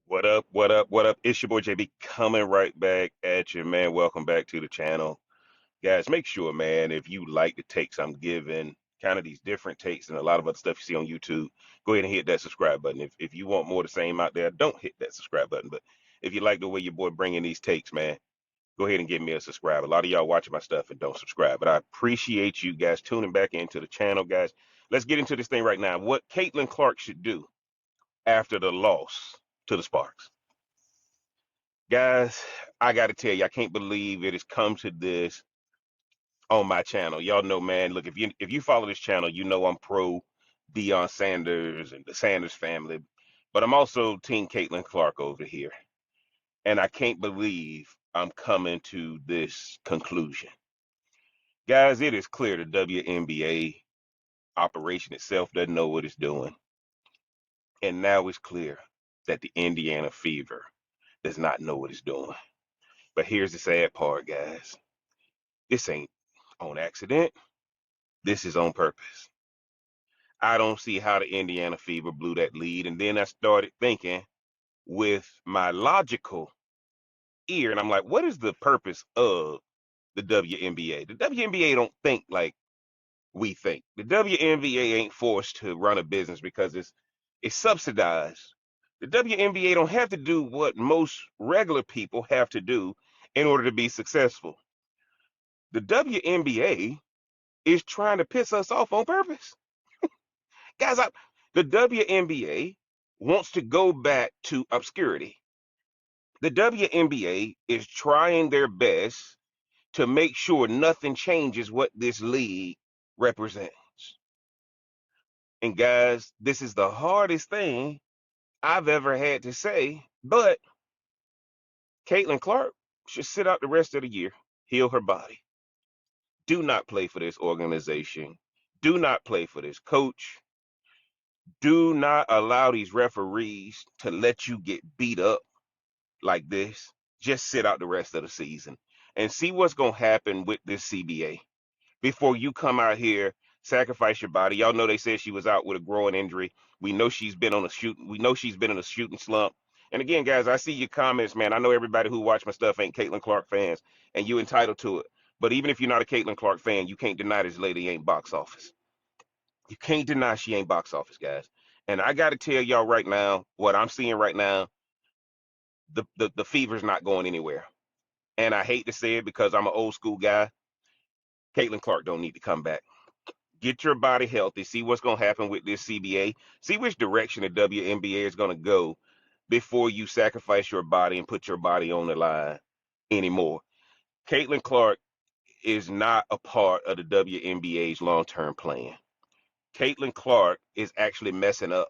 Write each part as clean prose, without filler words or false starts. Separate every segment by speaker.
Speaker 1: What up? What up? What up? It's your boy JB coming right back at you, man. Welcome back to the channel. Guys, make sure, man, if you like the takes I'm giving, kind of these different takes and a lot of other stuff you see on YouTube, go ahead and hit that subscribe button. If you want more of the same out there, don't hit that subscribe button. But if you like the way your boy bringing these takes, man, go ahead and give me a subscribe. A lot of y'all watching my stuff and don't subscribe. But I appreciate you guys tuning back into the channel, guys. Let's get into this thing right now. What Caitlin Clark should do after the loss to the Sparks. Guys, I got to tell you, I can't believe it has come to this on my channel. Y'all know, man. Look, if you follow this channel, you know I'm pro Deion Sanders and the Sanders family, but I'm also Team Caitlin Clark over here, and I can't believe I'm coming to this conclusion. Guys, it is clear the WNBA operation itself doesn't know what it's doing, and now it's clear that the Indiana Fever does not know what it's doing. But here's the sad part, guys. This ain't on accident. This is on purpose. I don't see how the Indiana Fever blew that lead. And then I started thinking with my logical ear, and I'm like, what is the purpose of the WNBA? The WNBA don't think like we think. The WNBA ain't forced to run a business because it's subsidized. The WNBA don't have to do what most regular people have to do in order to be successful. The WNBA is trying to piss us off on purpose. Guys, the WNBA wants to go back to obscurity. The WNBA is trying their best to make sure nothing changes what this league represents. And guys, this is the hardest thing I've ever had to say, but Caitlin Clark should sit out the rest of the year, heal her body. Do not play for this organization. Do not play for this coach. Do not allow these referees to let you get beat up like this. Just sit out the rest of the season and see what's going to happen with this CBA before you come out here, sacrifice your body. Y'all know they said she was out with a growing injury. We know she's been on a shooting. We know she's been in a shooting slump. And again, guys, I see your comments, man. I know everybody who watch my stuff ain't Caitlin Clark fans, and you entitled to it. But even if you're not a Caitlin Clark fan, you can't deny this lady ain't box office. You can't deny she ain't box office, guys. And I got to tell y'all right now, what I'm seeing right now, the fever's not going anywhere. And I hate to say it because I'm an old school guy. Caitlin Clark don't need to come back. Get your body healthy. See what's going to happen with this CBA. See which direction the WNBA is going to go before you sacrifice your body and put your body on the line anymore. Caitlin Clark is not a part of the WNBA's long-term plan. Caitlin Clark is actually messing up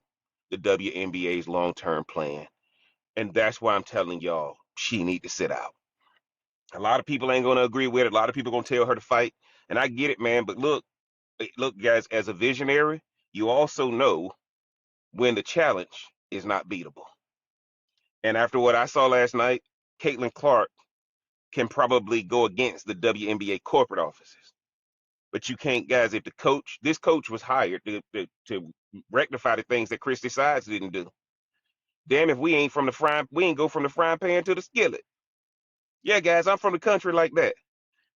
Speaker 1: the WNBA's long-term plan. And that's why I'm telling y'all she need to sit out. A lot of people ain't going to agree with it. A lot of people going to tell her to fight. And I get it, man. But look, guys, as a visionary, you also know when the challenge is not beatable. And after what I saw last night, Caitlin Clark can probably go against the WNBA corporate offices. But you can't, guys, if this coach was hired to rectify the things that Christy Sides didn't do. Damn, if we ain't go from the frying pan to the skillet. Yeah, guys, I'm from the country like that.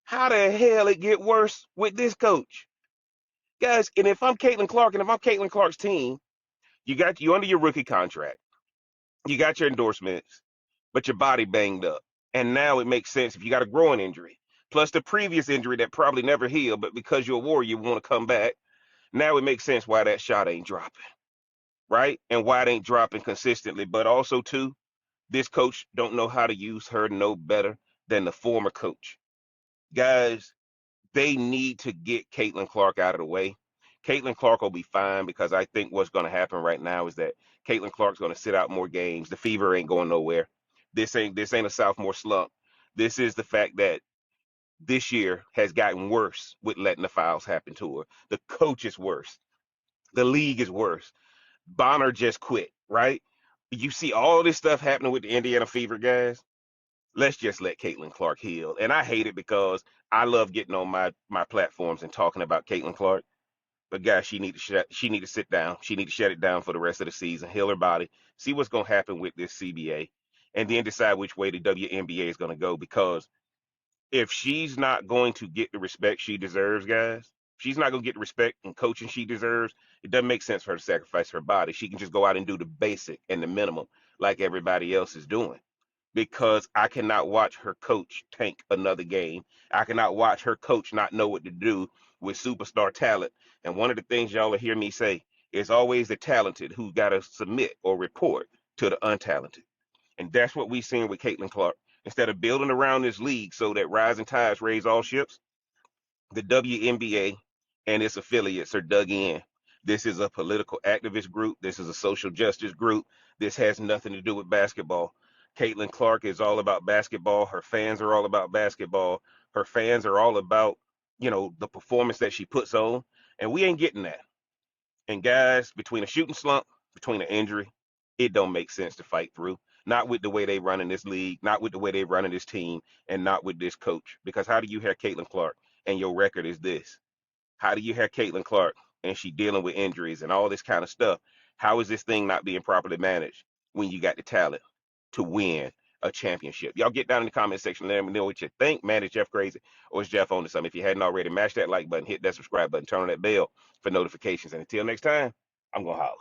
Speaker 1: How the hell it get worse with this coach? Guys, and if I'm Caitlin Clark and if I'm Caitlin Clark's team, you under your rookie contract. You got your endorsements, but your body banged up. And now it makes sense if you got a growing injury, plus the previous injury that probably never healed, but because you're a warrior, you want to come back. Now it makes sense why that shot ain't dropping, right? And why it ain't dropping consistently. But also, too, this coach don't know how to use her no better than the former coach. Guys, they need to get Caitlin Clark out of the way. Caitlin Clark will be fine because I think what's going to happen right now is that Caitlin Clark's going to sit out more games. The fever ain't going nowhere. This ain't a sophomore slump. This is the fact that this year has gotten worse with letting the fouls happen to her. The coach is worse. The league is worse. Bonner just quit, right? You see all this stuff happening with the Indiana Fever, guys. Let's just let Caitlin Clark heal. And I hate it because I love getting on my platforms and talking about Caitlin Clark. But guys, she need to sit down. She need to shut it down for the rest of the season, heal her body, see what's gonna happen with this CBA, and then decide which way the WNBA is gonna go. Because if she's not going to get the respect she deserves, guys, she's not going to get the respect and coaching she deserves. It doesn't make sense for her to sacrifice her body. She can just go out and do the basic and the minimum like everybody else is doing. Because I cannot watch her coach tank another game. I cannot watch her coach not know what to do with superstar talent. And one of the things y'all will hear me say is always the talented who got to submit or report to the untalented. And that's what we've seen with Caitlin Clark. Instead of building around this league so that rising tides raise all ships, the WNBA and its affiliates are dug in. This is a political activist group. This is a social justice group. This has nothing to do with basketball. Caitlin Clark is all about basketball. Her fans are all about basketball. Her fans are all about, the performance that she puts on. And we ain't getting that. And guys, between a shooting slump, between an injury, it don't make sense to fight through. Not with the way they run in this league, not with the way they run in this team, and not with this coach. Because how do you have Caitlin Clark and your record is this? How do you have Caitlin Clark and she dealing with injuries and all this kind of stuff? How is this thing not being properly managed when you got the talent to win a championship? Y'all get down in the comment section. Let me know what you think. Man, is Jeff crazy or is Jeff on to something? If you hadn't already, mash that like button, hit that subscribe button, turn on that bell for notifications. And until next time, I'm going to holler.